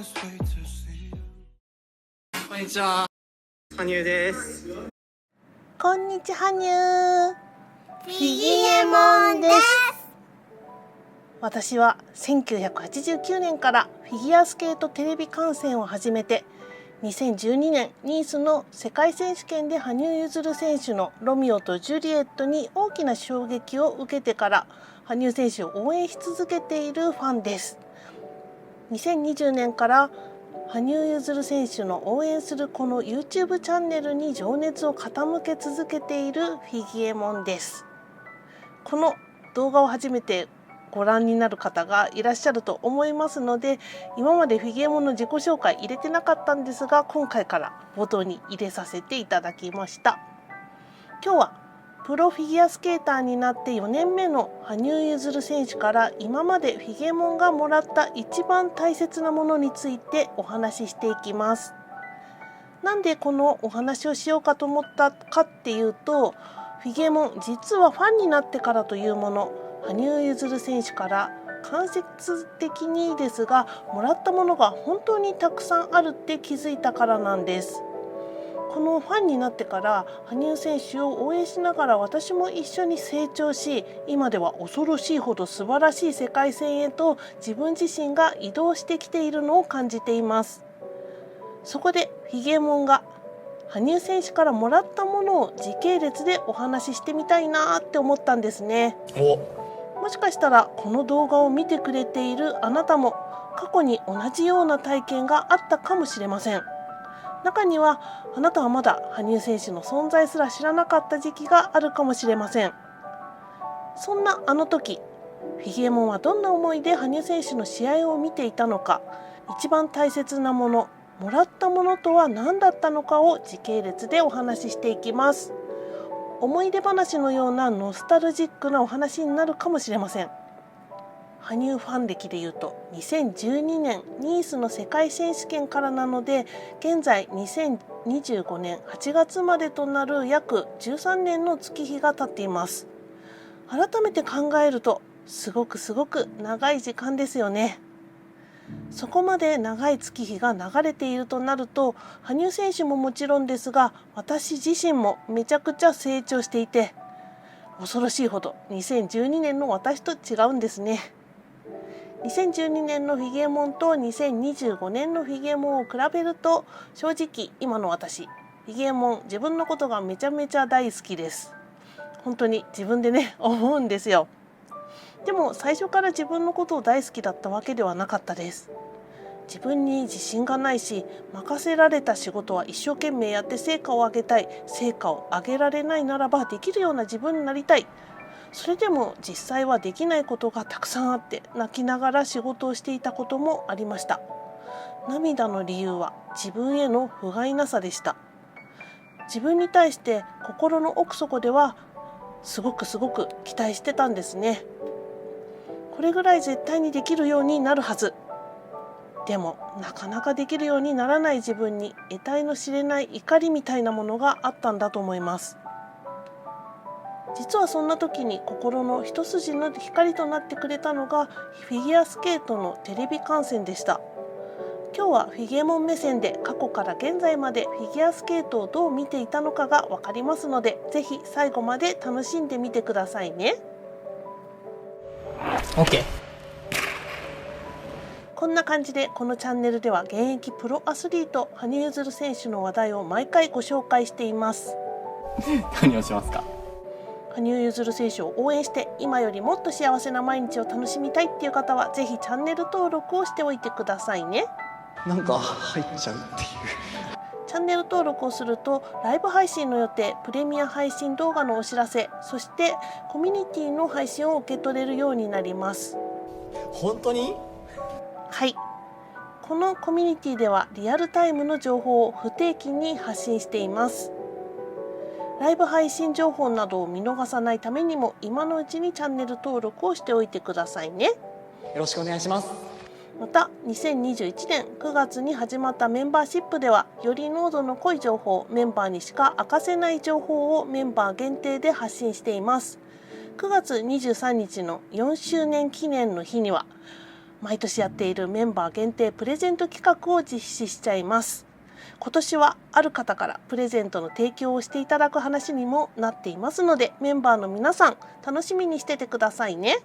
こんにちは、羽生です。こんにちは、羽生。フィギエモンです。私は1989年からフィギュアスケートテレビ観戦を始めて、2012年ニースの世界選手権で羽生結弦選手のロミオとジュリエットに大きな衝撃を受けてから羽生選手を応援し続けているファンです。2020年から羽生結弦選手の応援するこの YouTube チャンネルに情熱を傾け続けているフィギエモンです。この動画を初めてご覧になる方がいらっしゃると思いますので、今までフィギエモンの自己紹介入れてなかったんですが、今回から冒頭に入れさせていただきました。今日はプロフィギュアスケーターになって4年目の羽生結弦選手から今までフィギエモンがもらった一番大切なものについてお話ししていきます。なんでこのお話をしようかと思ったかっていうと、フィギエモン実はファンになってからというもの、羽生結弦選手から間接的にですがもらったものが本当にたくさんあるって気づいたからなんです。このファンになってから羽生選手を応援しながら私も一緒に成長し、今では恐ろしいほど素晴らしい世界戦へと自分自身が移動してきているのを感じています。そこでフィギエモンが羽生選手からもらったものを時系列でお話ししてみたいなって思ったんですね。もしかしたらこの動画を見てくれているあなたも過去に同じような体験があったかもしれません。中にはあなたはまだ羽生選手の存在すら知らなかった時期があるかもしれません。そんなあの時、フィギエモンはどんな思いで羽生選手の試合を見ていたのか、一番大切なもの、もらったものとは何だったのかを時系列でお話ししていきます。思い出話のようなノスタルジックなお話になるかもしれません。羽生ファン歴でいうと2012年ニースの世界選手権からなので、現在2025年8月までとなる約13年の月日が経っています。改めて考えるとすごく長い時間ですよね。そこまで長い月日が流れているとなると、羽生選手ももちろんですが私自身もめちゃくちゃ成長していて、恐ろしいほど2012年の私と違うんですね。2012年のフィギエモンと2025年のフィギエモンを比べると、正直今の私フィギエモン自分のことがめちゃめちゃ大好きです。本当に自分でね思うんですよ。でも最初から自分のことを大好きだったわけではなかったです。自分に自信がないし、任せられた仕事は一生懸命やって成果を上げたい、成果を上げられないならばできるような自分になりたい。それでも実際はできないことがたくさんあって泣きながら仕事をしていたこともありました。涙の理由は自分への不甲斐なさでした。自分に対して心の奥底ではすごく期待してたんですね。これぐらい絶対にできるようになるはず。でもなかなかできるようにならない自分に得体の知れない怒りみたいなものがあったんだと思います。実はそんな時に心の一筋の光となってくれたのがフィギュアスケートのテレビ観戦でした。今日はフィギエモン目線で過去から現在までフィギュアスケートをどう見ていたのかが分かりますので、ぜひ最後まで楽しんでみてくださいね。 OK。 こんな感じでこのチャンネルでは現役プロアスリート羽生結弦選手の話題を毎回ご紹介しています。何をしますか？羽生結弦選手を応援して今よりもっと幸せな毎日を楽しみたいっていう方はぜひチャンネル登録をしておいてくださいね。なんか入っちゃうっていう。チャンネル登録をするとライブ配信の予定、プレミア配信動画のお知らせ、そしてコミュニティの配信を受け取れるようになります。本当に？はい、このコミュニティではリアルタイムの情報を不定期に発信しています。ライブ配信情報などを見逃さないためにも今のうちにチャンネル登録をしておいてくださいね。よろしくお願いします。また2021年9月に始まったメンバーシップではより濃度の濃い情報、メンバーにしか明かせない情報をメンバー限定で発信しています。9月23日の4周年記念の日には毎年やっているメンバー限定プレゼント企画を実施しちゃいます。今年はある方からプレゼントの提供をしていただく話にもなっていますので、メンバーの皆さん楽しみにしててくださいね。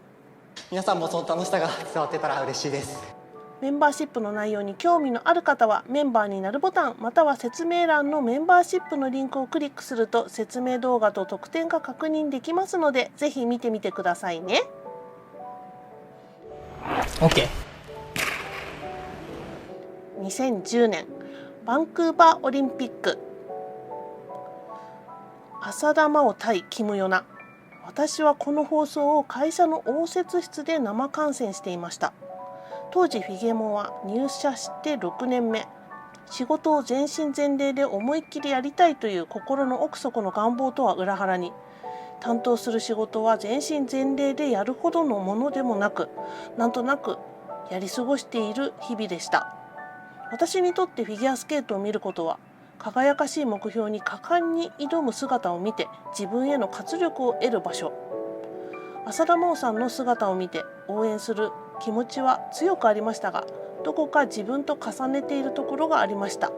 皆さんもその楽しさが伝わってたら嬉しいです。メンバーシップの内容に興味のある方はメンバーになるボタンまたは説明欄のメンバーシップのリンクをクリックすると説明動画と特典が確認できますので、ぜひ見てみてくださいね。 OK。 2010年バンクーバーオリンピック、浅田真央対キム・ヨナ。私はこの放送を会社の応接室で生観戦していました。当時フィゲモンは入社して6年目、仕事を全身全霊で思いっきりやりたいという心の奥底の願望とは裏腹に、担当する仕事は全身全霊でやるほどのものでもなく、なんとなくやり過ごしている日々でした。私にとってフィギュアスケートを見ることは、輝かしい目標に果敢に挑む姿を見て自分への活力を得る場所。浅田真央さんの姿を見て応援する気持ちは強くありましたが、どこか自分と重ねているところがありました。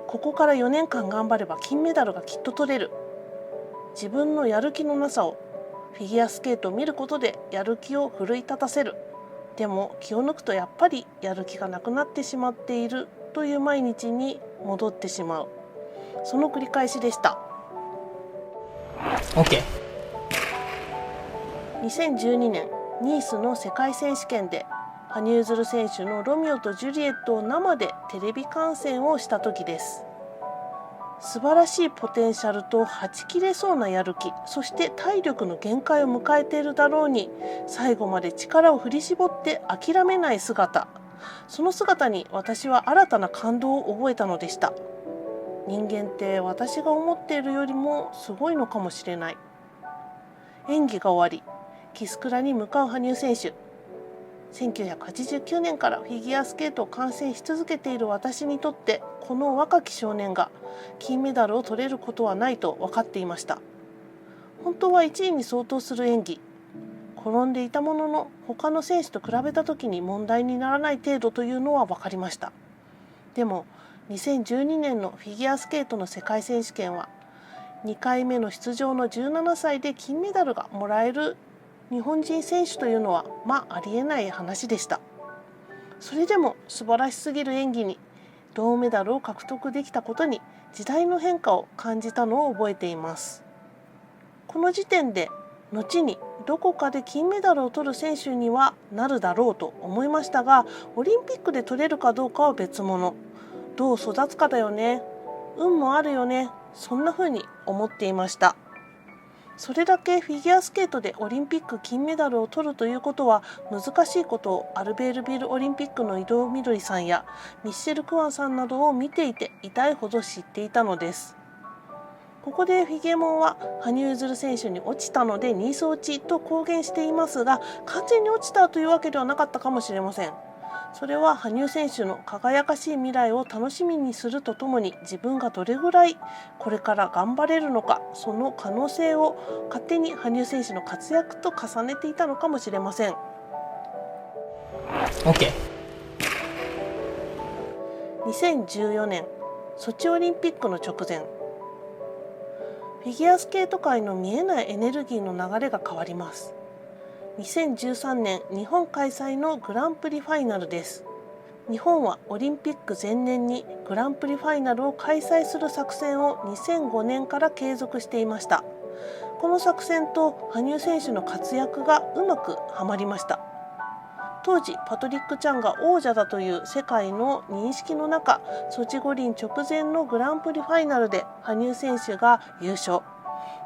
ここから4年間頑張れば金メダルがきっと取れる。自分のやる気のなさをフィギュアスケートを見ることでやる気を奮い立たせる。でも気を抜くとやっぱりやる気がなくなってしまっているという毎日に戻ってしまう。その繰り返しでした。 OK。 2012年ニースの世界選手権で羽生結弦選手のロミオとジュリエットを生でテレビ観戦をした時です。素晴らしいポテンシャルとはち切れそうなやる気、そして体力の限界を迎えているだろうに、最後まで力を振り絞って諦めない姿、その姿に私は新たな感動を覚えたのでした。人間って私が思っているよりもすごいのかもしれない。演技が終わり、キスクラに向かう羽生選手。1989年からフィギュアスケートを観戦し続けている私にとって、この若き少年が金メダルを取れることはないと分かっていました。本当は1位に相当する演技、転んでいたものの他の選手と比べた時に問題にならない程度というのは分かりました。でも2012年のフィギュアスケートの世界選手権は2回目の出場の17歳で金メダルがもらえる日本人選手というのはありえない話でした。それでも素晴らしすぎる演技に銅メダルを獲得できたことに時代の変化を感じたのを覚えています。この時点で後にどこかで金メダルを取る選手にはなるだろうと思いましたが、オリンピックで取れるかどうかは別物。どう育つかだよね。運もあるよね。そんな風に思っていました。それだけフィギュアスケートでオリンピック金メダルを取るということは難しいことをアルベールビルオリンピックの伊藤みどりさんやミッシェル・クワンさんなどを見ていて痛いほど知っていたのです。ここでフィゲモンは羽生結弦選手に落ちたのでニース落ちと公言していますが、完全に落ちたというわけではなかったかもしれません。それは羽生選手の輝かしい未来を楽しみにするとともに、自分がどれぐらいこれから頑張れるのか、その可能性を勝手に羽生選手の活躍と重ねていたのかもしれません。 OK。 2014年ソチオリンピックの直前、フィギュアスケート界の見えないエネルギーの流れが変わります。2013年日本開催のグランプリファイナルです。日本はオリンピック前年にグランプリファイナルを開催する作戦を2005年から継続していました。この作戦と羽生選手の活躍がうまくはまりました。当時パトリック・チャンが王者だという世界の認識の中、ソチ五輪直前のグランプリファイナルで羽生選手が優勝。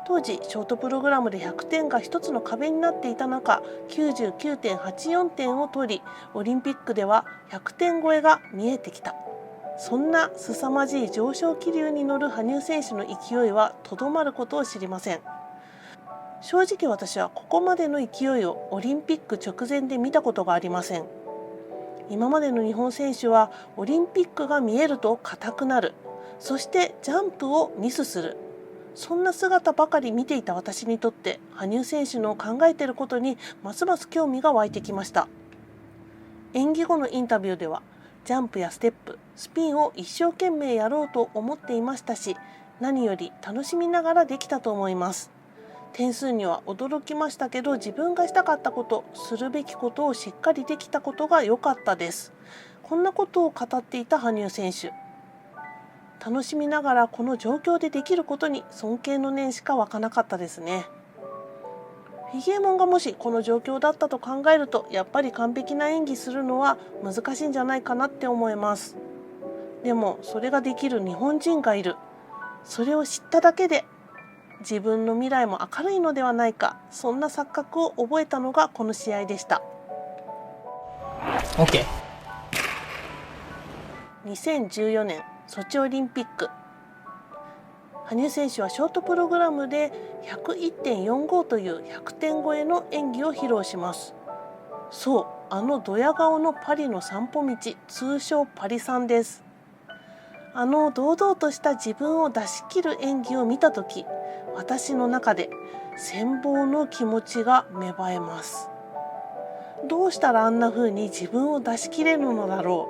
当時ショートプログラムで100点が一つの壁になっていた中、99.84 点を取り、オリンピックでは100点超えが見えてきた。そんな凄まじい上昇気流に乗る羽生選手の勢いはとどまることを知りません。正直私はここまでの勢いをオリンピック直前で見たことがありません。今までの日本選手はオリンピックが見えると硬くなる、そしてジャンプをミスする、そんな姿ばかり見ていた私にとって、羽生選手の考えていることにますます興味が湧いてきました。演技後のインタビューでは、ジャンプやステップ、スピンを一生懸命やろうと思っていましたし、何より楽しみながらできたと思います。点数には驚きましたけど、自分がしたかったこと、するべきことをしっかりできたことが良かったです。こんなことを語っていた羽生選手。楽しみながらこの状況でできることに尊敬の念しか湧かなかったですね。フィギュアモンがもしこの状況だったと考えると、やっぱり完璧な演技するのは難しいんじゃないかなって思います。でもそれができる日本人がいる。それを知っただけで自分の未来も明るいのではないか、そんな錯覚を覚えたのがこの試合でした。 OK。 2014年ソチオリンピック、羽生選手はショートプログラムで 101.45 という100点超えの演技を披露します。そう、あのドヤ顔のパリの散歩道、通称パリさんです。あの堂々とした自分を出し切る演技を見たとき、私の中で羨望の気持ちが芽生えます。どうしたらあんな風に自分を出し切れるのだろ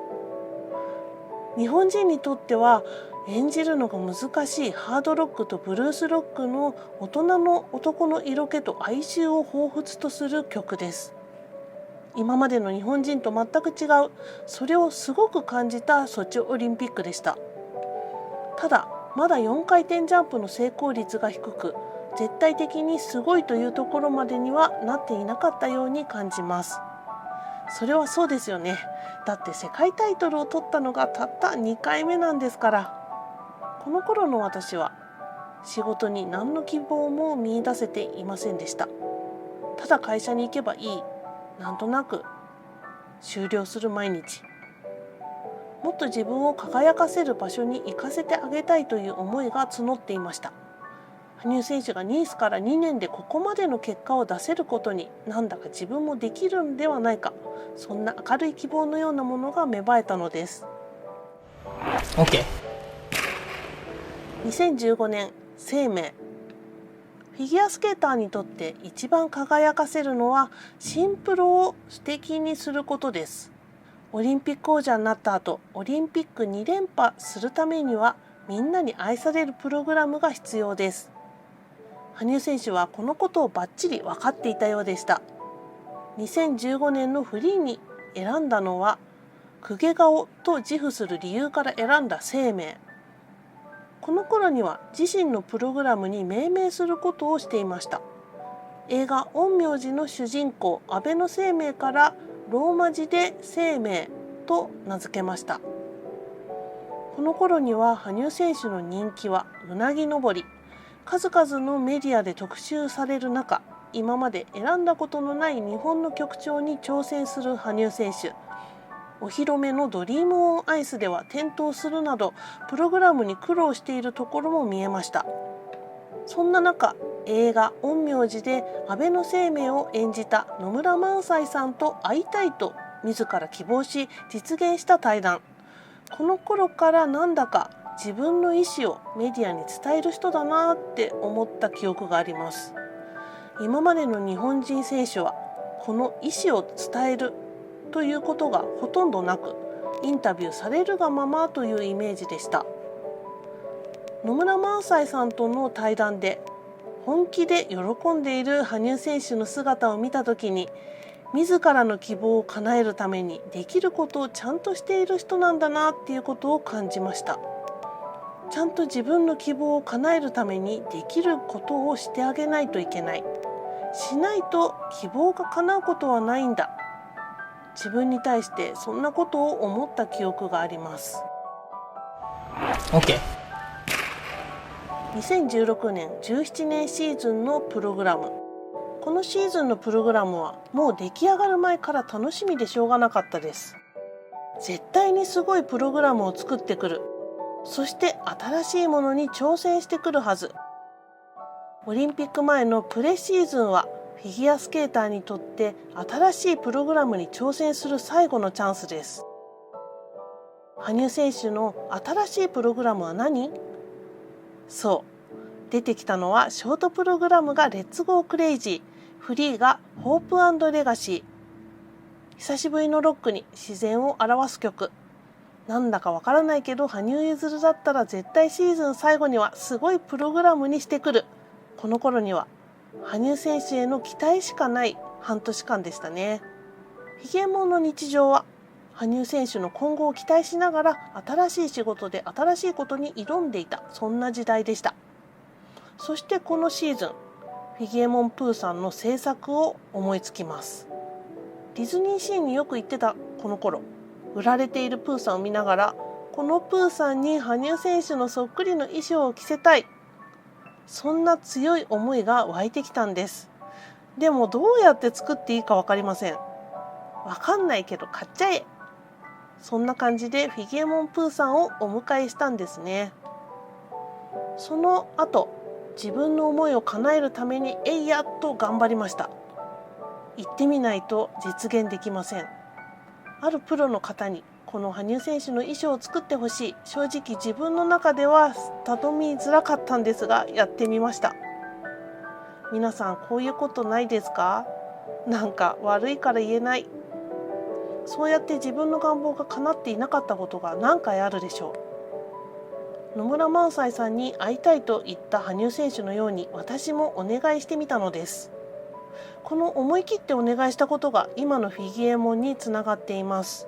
う。日本人にとっては演じるのが難しいハードロックとブルースロックの大人の男の色気と哀愁を彷彿とする曲です。今までの日本人と全く違う、それをすごく感じたソチオリンピックでした。ただまだ4回転ジャンプの成功率が低く、絶対的にすごいというところまでにはなっていなかったように感じます。それはそうですよね。だって世界タイトルを取ったのがたった2回目なんですから。この頃の私は仕事に何の希望も見出せていませんでした。ただ会社に行けばいい、なんとなく終了する毎日。もっと自分を輝かせる場所に行かせてあげたいという思いが募っていました。羽生選手がニースから2年でここまでの結果を出せることに、なんだか自分もできるんではないか、そんな明るい希望のようなものが芽生えたのです。 OK。 2015年生命。フィギュアスケーターにとって一番輝かせるのはシンプルを素敵にすることです。オリンピック王者になった後、オリンピック2連覇するためにはみんなに愛されるプログラムが必要です。羽生選手はこのことをバッチリ分かっていたようでした。2015年のフリーに選んだのは、公家顔と自負する理由から選んだ生命。この頃には自身のプログラムに命名することをしていました。映画陰陽師の主人公安倍晴明からローマ字で生命と名付けました。この頃には羽生選手の人気はうなぎ登り、数々のメディアで特集される中、今まで選んだことのない日本の曲調に挑戦する羽生選手。お披露目のドリームオンアイスでは転倒するなど、プログラムに苦労しているところも見えました。そんな中、映画陰陽師で安倍晴明を演じた野村萬斎さんと会いたいと自ら希望し実現した対談。この頃からなんだか自分の意思をメディアに伝える人だなって思った記憶があります。今までの日本人選手はこの意思を伝えるということがほとんどなく、インタビューされるがままというイメージでした。野村萬斎さんとの対談で本気で喜んでいる羽生選手の姿を見たときに、自らの希望を叶えるためにできることをちゃんとしている人なんだなっていうことを感じました。ちゃんと自分の希望を叶えるためにできることをしてあげないといけない。しないと希望が叶うことはないんだ。自分に対してそんなことを思った記憶があります。 OK。 2016年17年シーズンのプログラム。このシーズンのプログラムはもう出来上がる前から楽しみでしょうがなかったです。絶対にすごいプログラムを作ってくる。そして新しいものに挑戦してくるはず。オリンピック前のプレシーズンはフィギュアスケーターにとって新しいプログラムに挑戦する最後のチャンスです。羽生選手の新しいプログラムは何？そう、出てきたのはショートプログラムがレッツゴークレイジー、フリーがホープ&レガシー。久しぶりのロックに自然を表す曲。なんだかわからないけど羽生結弦だったら絶対シーズン最後にはすごいプログラムにしてくる。この頃には羽生選手への期待しかない半年間でしたね。ひげもんの日常は羽生選手の今後を期待しながら新しい仕事で新しいことに挑んでいた、そんな時代でした。そしてこのシーズン、フィギエモンプーさんの制作を思いつきます。ディズニーシーによく行ってたこの頃、売られているプーさんを見ながら、このプーさんに羽生選手のそっくりの衣装を着せたい、そんな強い思いが湧いてきたんです。でもどうやって作っていいか分かりません。分かんないけど買っちゃえ、そんな感じでフィギエモンプーさんをお迎えしたんですね。その後、自分の思いを叶えるためにやっと頑張りました。行ってみないと実現できません。あるプロの方にこの羽生選手の衣装を作ってほしい。正直自分の中では頼みづらかったんですが、やってみました。皆さんこういうことないですか？なんか悪いから言えない。そうやって自分の願望が叶っていなかったことが何回あるでしょう。野村萬斎さんに会いたいと言った羽生選手のように私もお願いしてみたのです。この思い切ってお願いしたことが今のフィギエモンにつながっています。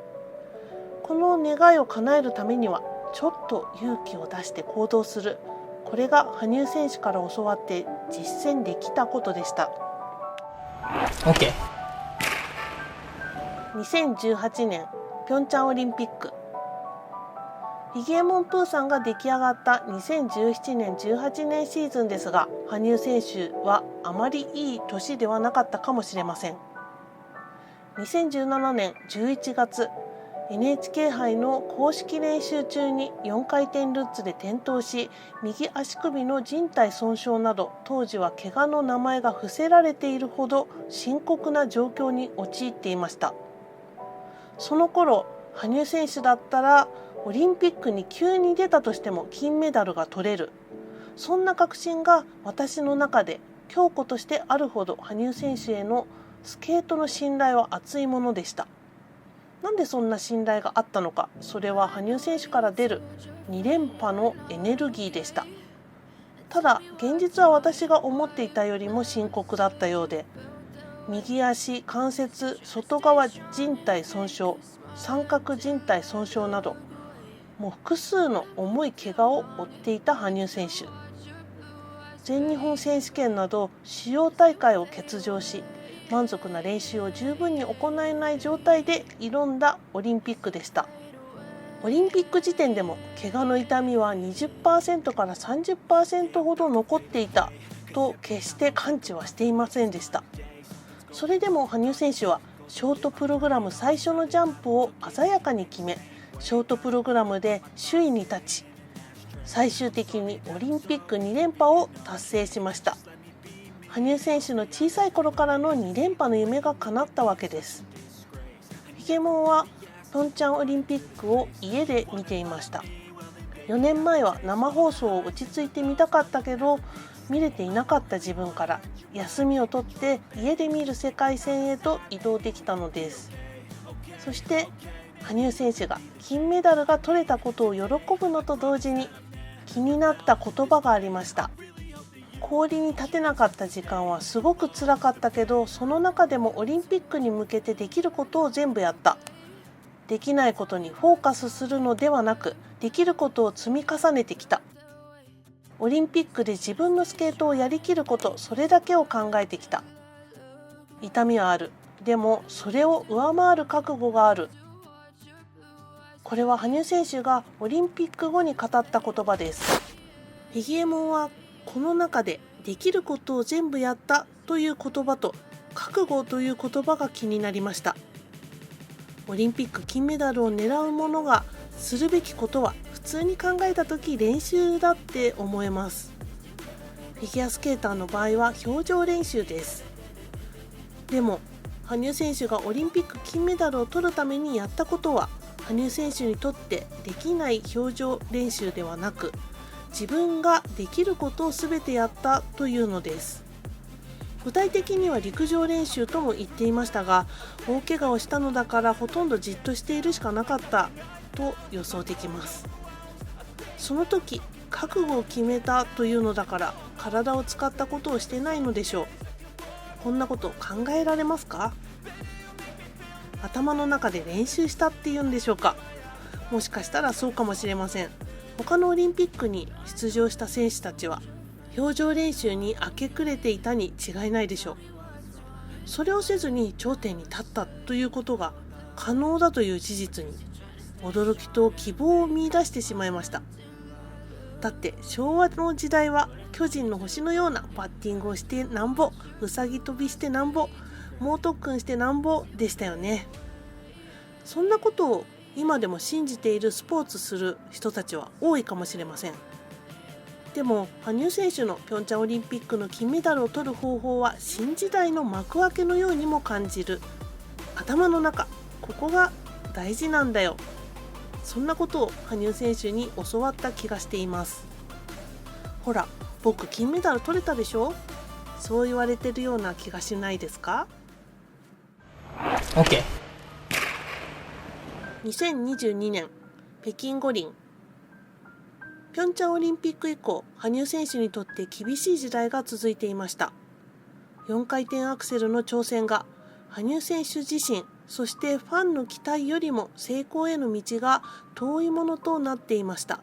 この願いを叶えるためにはちょっと勇気を出して行動する、これが羽生選手から教わって実践できたことでした。 OK。 2018年ピョンチャンオリンピック、フィギエモンプーさんが出来上がった2017年18年シーズンですが、羽生選手はあまりいい年ではなかったかもしれません。2017年11月、NHK 杯の公式練習中に4回転ルッツで転倒し、右足首の靭帯損傷など、当時は怪我の名前が伏せられているほど深刻な状況に陥っていました。その頃、羽生選手だったらオリンピックに急に出たとしても金メダルが取れる、そんな確信が私の中で強固としてあるほど、羽生選手へのスケートの信頼は厚いものでした。なんでそんな信頼があったのか、それは羽生選手から出る2連覇のエネルギーでした。ただ現実は私が思っていたよりも深刻だったようで、右足関節外側靭帯損傷、三角靭帯損傷など、もう複数の重い怪我を負っていた羽生選手。全日本選手権など主要大会を欠場し、満足な練習を十分に行えない状態で挑んだオリンピックでした。オリンピック時点でも怪我の痛みは 20% から 30% ほど残っていたと決して完治はしていませんでした。それでも羽生選手はショートプログラム最初のジャンプを鮮やかに決め、ショートプログラムで首位に立ち、最終的にオリンピック2連覇を達成しました。羽生選手の小さい頃からの2連覇の夢が叶ったわけです。フィギエモンはピョンチャンオリンピックを家で見ていました。4年前は生放送を落ち着いて見たかったけど見れていなかった自分から、休みを取って家で見る世界戦へと移動できたのです。そして羽生選手が金メダルが取れたことを喜ぶのと同時に、気になった言葉がありました。氷に立てなかった時間はすごく辛かったけど、その中でもオリンピックに向けてできることを全部やった。できないことにフォーカスするのではなく、できることを積み重ねてきた。オリンピックで自分のスケートをやりきること、それだけを考えてきた。痛みはある。でもそれを上回る覚悟がある。これは羽生選手がオリンピック後に語った言葉です。フィギエモンはこの中でできることを全部やったという言葉と覚悟という言葉が気になりました。オリンピック金メダルを狙う者がするべきことは、普通に考えた時練習だって思えます。フィギュアスケーターの場合は表情練習です。でも羽生選手がオリンピック金メダルを取るためにやったことは、羽生選手にとってできない表情練習ではなく、自分ができることを全てやったというのです。具体的には陸上練習とも言っていましたが、大怪我をしたのだからほとんどじっとしているしかなかったと予想できます。その時覚悟を決めたというのだから体を使ったことをしてないのでしょう。こんなこと考えられますか？頭の中で練習したっていうんでしょうか。もしかしたらそうかもしれません。他のオリンピックに出場した選手たちは表情練習に明け暮れていたに違いないでしょう。それをせずに頂点に立ったということが可能だという事実に驚きと希望を見出してしまいました。だって昭和の時代は巨人の星のようなバッティングをしてなんぼ、うさぎ跳びしてなんぼ、猛特訓してなんぼでしたよね。そんなことを今でも信じているスポーツする人たちは多いかもしれません。でも羽生選手のピョンチャンオリンピックの金メダルを取る方法は新時代の幕開けのようにも感じる。頭の中、ここが大事なんだよ。そんなことを羽生選手に教わった気がしています。ほら、僕金メダル取れたでしょ？そう言われてるような気がしないですか？ OK。 2022年北京五輪。ピョンチャンオリンピック以降、羽生選手にとって厳しい時代が続いていました。4回転アクセルの挑戦が羽生選手自身、そしてファンの期待よりも成功への道が遠いものとなっていました。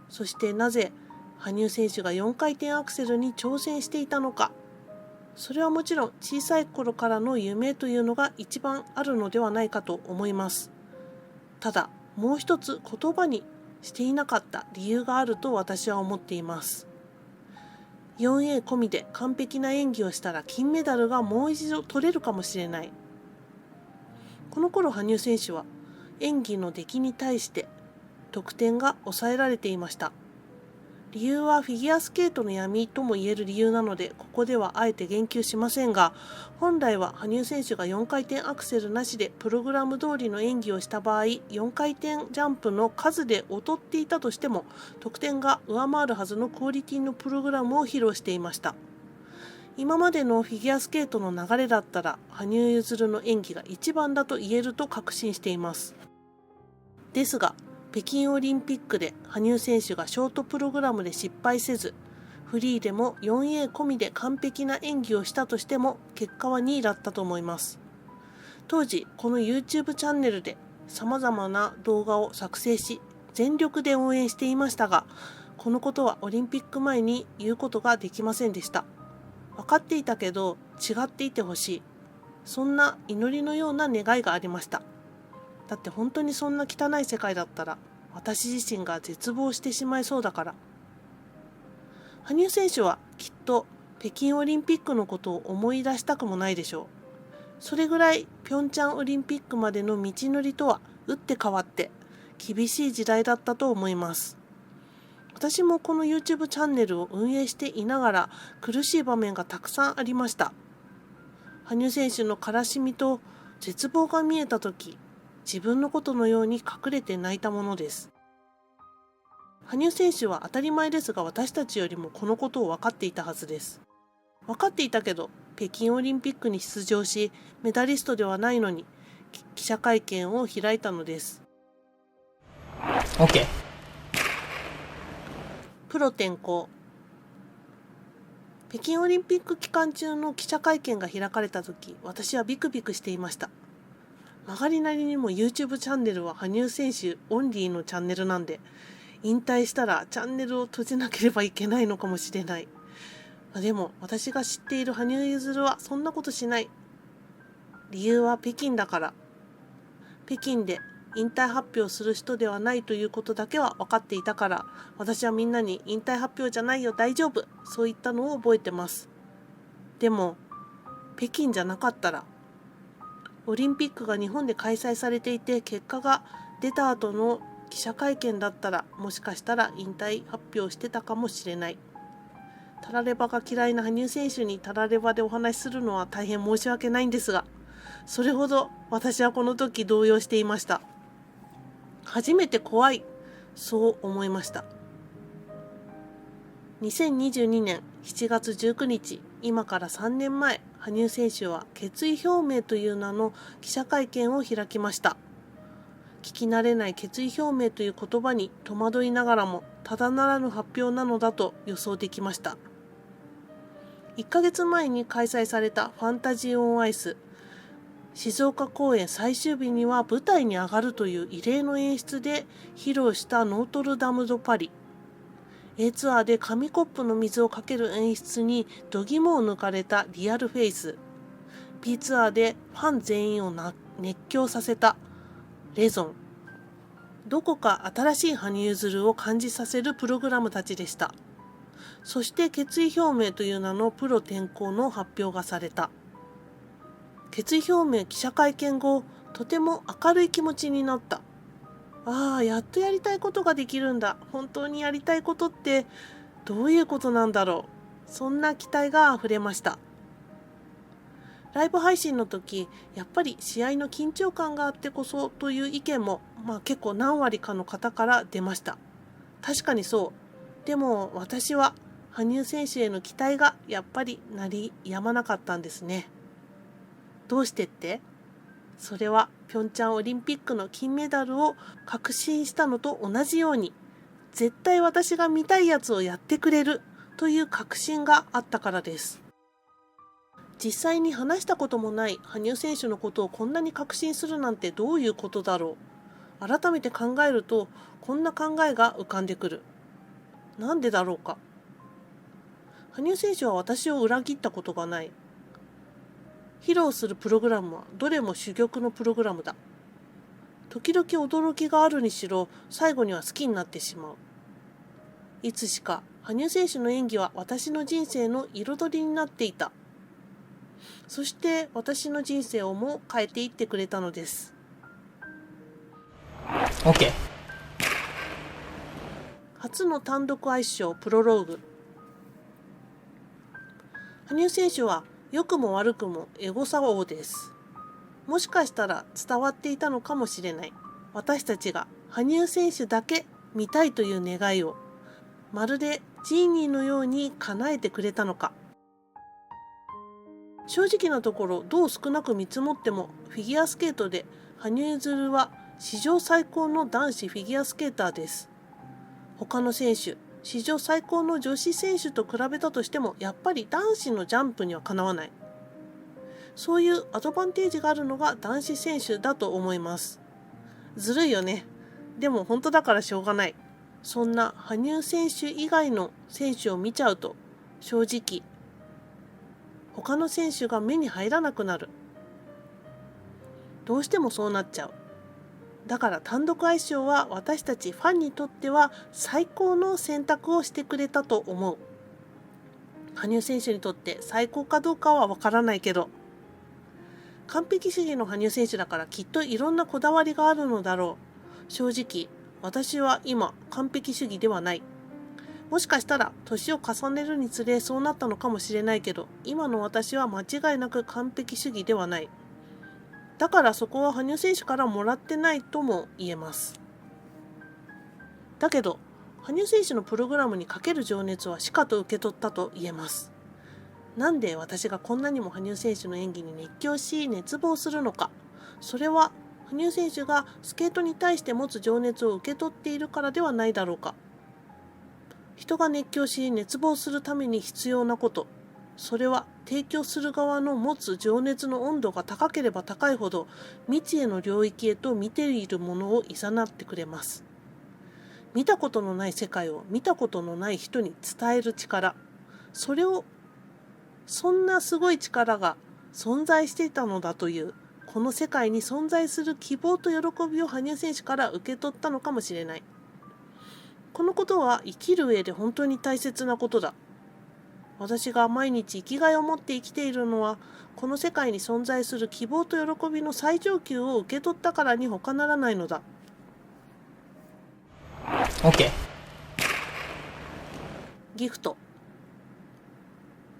そしてなぜ羽生選手が4回転アクセルに挑戦していたのか。それはもちろん小さい頃からの夢というのが一番あるのではないかと思います。ただもう一つ言葉にしていなかった理由があると私は思っています。4A 込みで完璧な演技をしたら金メダルがもう一度取れるかもしれない。この頃羽生選手は演技の出来に対して得点が抑えられていました。理由はフィギュアスケートの闇とも言える理由なのでここではあえて言及しませんが、本来は羽生選手が4回転アクセルなしでプログラム通りの演技をした場合、4回転ジャンプの数で劣っていたとしても得点が上回るはずのクオリティのプログラムを披露していました。今までのフィギュアスケートの流れだったら羽生結弦の演技が一番だと言えると確信しています。ですが北京オリンピックで羽生選手がショートプログラムで失敗せず、フリーでも 4A 込みで完璧な演技をしたとしても結果は2位だったと思います。当時この YouTube チャンネルで様々な動画を作成し全力で応援していましたが、このことはオリンピック前に言うことができませんでした。分かっていたけど違っていてほしい、そんな祈りのような願いがありました。だって本当にそんな汚い世界だったら私自身が絶望してしまいそうだから。羽生選手はきっと北京オリンピックのことを思い出したくもないでしょう。それぐらいピョンチャンオリンピックまでの道のりとは打って変わって厳しい時代だったと思います。私もこの YouTube チャンネルを運営していながら苦しい場面がたくさんありました。羽生選手の悲しみと絶望が見えたとき、自分のことのように隠れて泣いたものです。羽生選手は当たり前ですが私たちよりもこのことを分かっていたはずです。分かっていたけど北京オリンピックに出場しメダリストではないのに記者会見を開いたのです。 OK。 プロ転向。北京オリンピック期間中の記者会見が開かれた時、私はビクビクしていました。曲がりなりにも YouTube チャンネルは羽生選手オンリーのチャンネルなんで、引退したらチャンネルを閉じなければいけないのかもしれない。でも私が知っている羽生結弦はそんなことしない。理由は北京だから。北京で引退発表する人ではないということだけは分かっていたから、私はみんなに引退発表じゃないよ、大丈夫、そういったのを覚えてます。でも北京じゃなかったら、オリンピックが日本で開催されていて結果が出た後の記者会見だったら、もしかしたら引退発表してたかもしれない。タラレバが嫌いな羽生選手にタラレバでお話しするのは大変申し訳ないんですが、それほど私はこの時動揺していました。初めて怖い、そう思いました。2022年7月19日今から3年前、羽生選手は決意表明という名の記者会見を開きました。聞き慣れない決意表明という言葉に戸惑いながらも、ただならぬ発表なのだと予想できました。1ヶ月前に開催されたファンタジー・オン・アイス静岡公演最終日には舞台に上がるという異例の演出で披露したノートルダム・ド・パリ。A ツアーで紙コップの水をかける演出に度肝を抜かれたリアルフェイス。B ツアーでファン全員を熱狂させたレゾン。どこか新しい羽生結弦を感じさせるプログラムたちでした。そして決意表明という名のプロ転向の発表がされた。決意表明記者会見後、とても明るい気持ちになった。ああ、やっとやりたいことができるんだ。本当にやりたいことってどういうことなんだろう。そんな期待があふれました。ライブ配信の時、やっぱり試合の緊張感があってこそという意見も、結構何割かの方から出ました。確かにそう。でも私は羽生選手への期待がやっぱり鳴り止まなかったんですね。どうしてって？それはピョンチャンオリンピックの金メダルを確信したのと同じように、絶対私が見たいやつをやってくれるという確信があったからです。実際に話したこともない羽生選手のことをこんなに確信するなんてどういうことだろう。改めて考えると、こんな考えが浮かんでくる。なんでだろうか。羽生選手は私を裏切ったことがない。披露するプログラムはどれも珠玉のプログラムだ。時々驚きがあるにしろ、最後には好きになってしまう。いつしか羽生選手の演技は私の人生の彩りになっていた。そして私の人生をも変えていってくれたのです。OK。初の単独アイスショープロローグ。羽生選手は良くも悪くもエゴサ王です。もしかしたら伝わっていたのかもしれない。私たちが羽生選手だけ見たいという願いを、まるでジーニーのように叶えてくれたのか。正直なところ、どう少なく見積もってもフィギュアスケートで羽生結弦は史上最高の男子フィギュアスケーターです。他の選手、史上最高の女子選手と比べたとしても、やっぱり男子のジャンプにはかなわない。そういうアドバンテージがあるのが男子選手だと思います。ずるいよね。でも本当だからしょうがない。そんな羽生選手以外の選手を見ちゃうと、正直他の選手が目に入らなくなる。どうしてもそうなっちゃう。だから単独アイスショーは私たちファンにとっては最高の選択をしてくれたと思う。羽生選手にとって最高かどうかはわからないけど、完璧主義の羽生選手だからきっといろんなこだわりがあるのだろう。正直、私は今完璧主義ではない。もしかしたら年を重ねるにつれそうなったのかもしれないけど、今の私は間違いなく完璧主義ではない。だからそこは羽生選手からもらってないとも言えます。だけど、羽生選手のプログラムにかける情熱はしかと受け取ったと言えます。なんで私がこんなにも羽生選手の演技に熱狂し熱望するのか。それは羽生選手がスケートに対して持つ情熱を受け取っているからではないだろうか。人が熱狂し熱望するために必要なこと、それは提供する側の持つ情熱の温度が高ければ高いほど未知への領域へと見ているものを誘ってくれます。見たことのない世界を見たことのない人に伝える力、そんなすごい力が存在していたのだという、この世界に存在する希望と喜びを羽生選手から受け取ったのかもしれない。このことは生きる上で本当に大切なことだ。私が毎日生きがいを持って生きているのは、この世界に存在する希望と喜びの最上級を受け取ったからに他ならないのだ。OK。ギフト。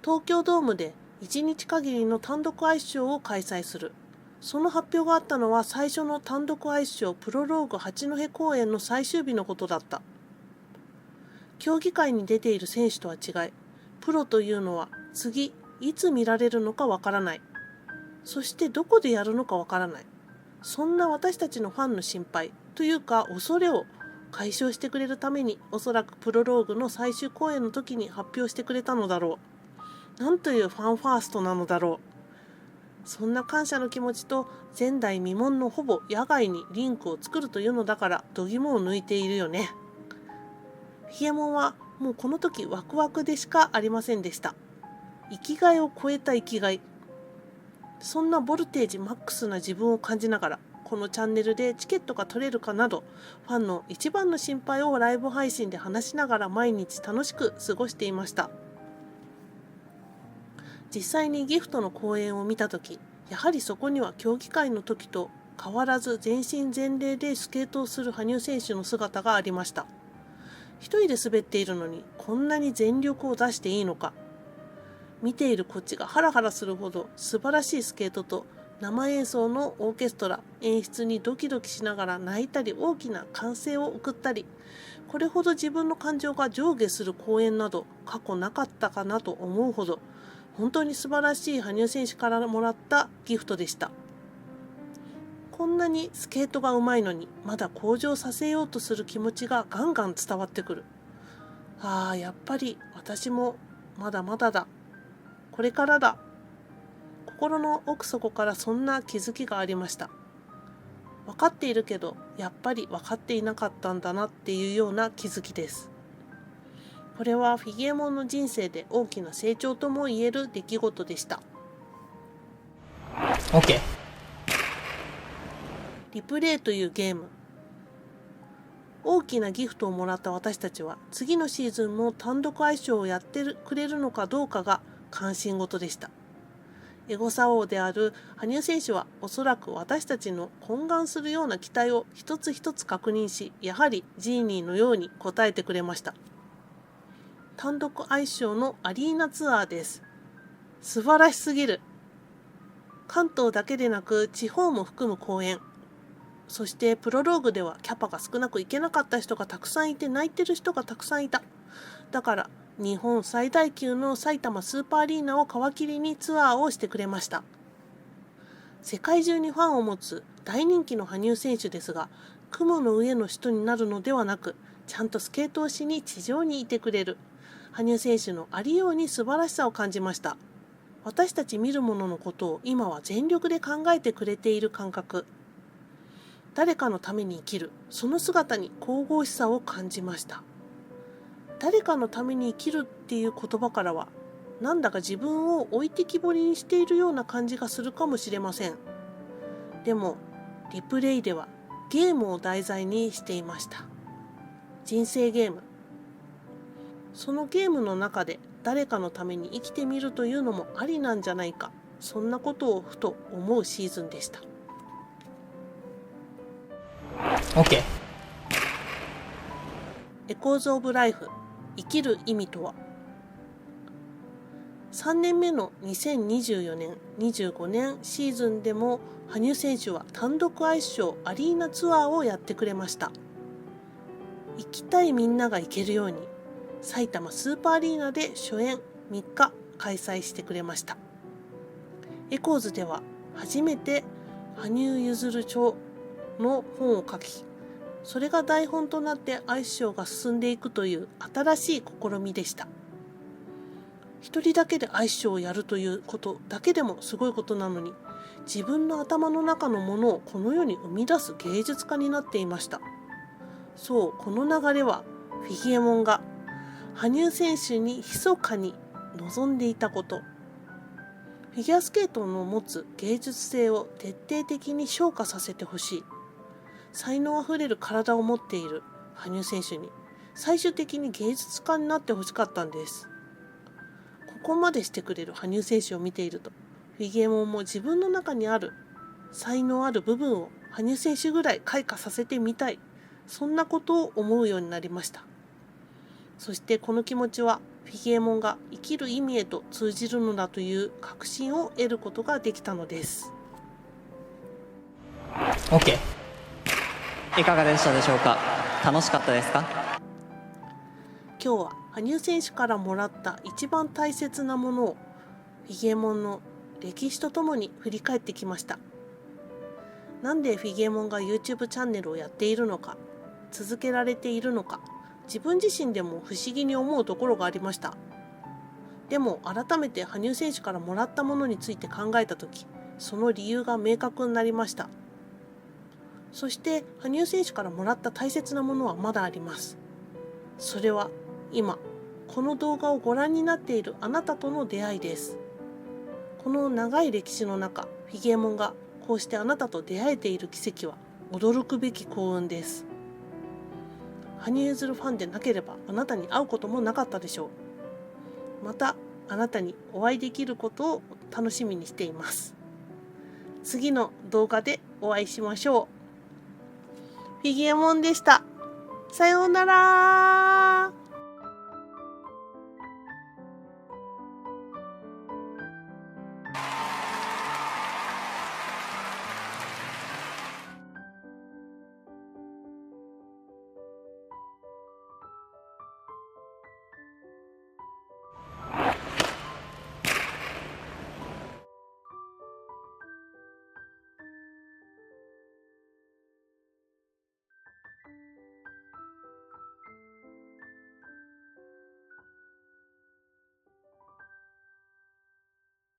東京ドームで1日限りの単独アイスショーを開催する。その発表があったのは最初の単独アイスショープロローグ八戸公演の最終日のことだった。競技会に出ている選手とは違い、プロというのは次いつ見られるのかわからない。そしてどこでやるのかわからない。そんな私たちのファンの心配というか恐れを解消してくれるために、おそらくプロローグの最終公演の時に発表してくれたのだろう。なんというファンファーストなのだろう。そんな感謝の気持ちと前代未聞のほぼ野外にリンクを作るというのだから度肝を抜いているよね。フィギエモンはもうこの時ワクワクでしかありませんでした。生きがいを超えた生きがい。そんなボルテージマックスな自分を感じながら、このチャンネルでチケットが取れるかなど、ファンの一番の心配をライブ配信で話しながら毎日楽しく過ごしていました。実際にギフトの公演を見たとき、やはりそこには競技会の時と変わらず全身全霊でスケートをする羽生選手の姿がありました。一人で滑っているのにこんなに全力を出していいのか。見ているこっちがハラハラするほど素晴らしいスケートと生演奏のオーケストラ、演出にドキドキしながら泣いたり大きな歓声を送ったり、これほど自分の感情が上下する公演など過去なかったかなと思うほど、本当に素晴らしい羽生選手からもらったギフトでした。こんなにスケートが上手いのにまだ向上させようとする気持ちがガンガン伝わってくる。ああ、やっぱり私もまだまだだ。これからだ。心の奥底からそんな気づきがありました。分かっているけどやっぱり分かっていなかったんだなっていうような気づきです。これはフィギエモンの人生で大きな成長とも言える出来事でした。 OK。 リプレイというゲーム。大きなギフトをもらった私たちは次のシーズンも単独相性をやってくれるのかどうかが関心事でした。エゴサ王である羽生選手はおそらく私たちの懇願するような期待を一つ一つ確認し、やはりジーニーのように答えてくれました。単独相性のアリーナツアーです。素晴らしすぎる。関東だけでなく地方も含む公演。そしてプロローグではキャパが少なく行けなかった人がたくさんいて泣いてる人がたくさんいた。だから日本最大級の埼玉スーパーアリーナを皮切りにツアーをしてくれました。世界中にファンを持つ大人気の羽生選手ですが、雲の上の人になるのではなく、ちゃんとスケートをしに地上にいてくれる羽生選手のありように素晴らしさを感じました。私たち見る者のことを今は全力で考えてくれている感覚。誰かのために生きる、その姿に神々しさを感じました。誰かのために生きるっていう言葉からは、なんだか自分を置いてきぼりにしているような感じがするかもしれません。でも、リプレイではゲームを題材にしていました。人生ゲーム。そのゲームの中で誰かのために生きてみるというのもありなんじゃないか、そんなことをふと思うシーズンでした。OK。 エコーズ・オブ・ライフ。生きる意味とは。3年目の2024年25年シーズンでも羽生選手は単独アイスショーアリーナツアーをやってくれました。行きたいみんなが行けるように埼玉スーパーアリーナで初演3日開催してくれました。エコーズでは初めて羽生結弦著の本を書き、それが台本となってアイスショーが進んでいくという新しい試みでした。一人だけでアイスショーをやるということだけでもすごいことなのに、自分の頭の中のものをこの世に生み出す芸術家になっていました。そう、この流れはフィギエモンが羽生選手に密かに望んでいたこと。フィギュアスケートの持つ芸術性を徹底的に昇華させてほしい。才能あふれる体を持っている羽生選手に最終的に芸術家になってほしかったんです。ここまでしてくれる羽生選手を見ていると、フィギエモンも自分の中にある才能ある部分を羽生選手ぐらい開花させてみたい、そんなことを思うようになりました。そしてこの気持ちはフィギエモンが生きる意味へと通じるのだという確信を得ることができたのです。 OK。 いかがでしたでしょうか。楽しかったですか。今日は羽生選手からもらった一番大切なものをフィギエモンの歴史とともに振り返ってきました。なんでフィギエモンが YouTube チャンネルをやっているのか、続けられているのか、自分自身でも不思議に思うところがありました。でも改めて羽生選手からもらったものについて考えたとき、その理由が明確になりました。そして羽生選手からもらった大切なものはまだあります。それは今、この動画をご覧になっているあなたとの出会いです。この長い歴史の中、フィギエモンがこうしてあなたと出会えている奇跡は驚くべき幸運です。羽生結弦ファンでなければあなたに会うこともなかったでしょう。またあなたにお会いできることを楽しみにしています。次の動画でお会いしましょう。フィギエモンでした。さようなら。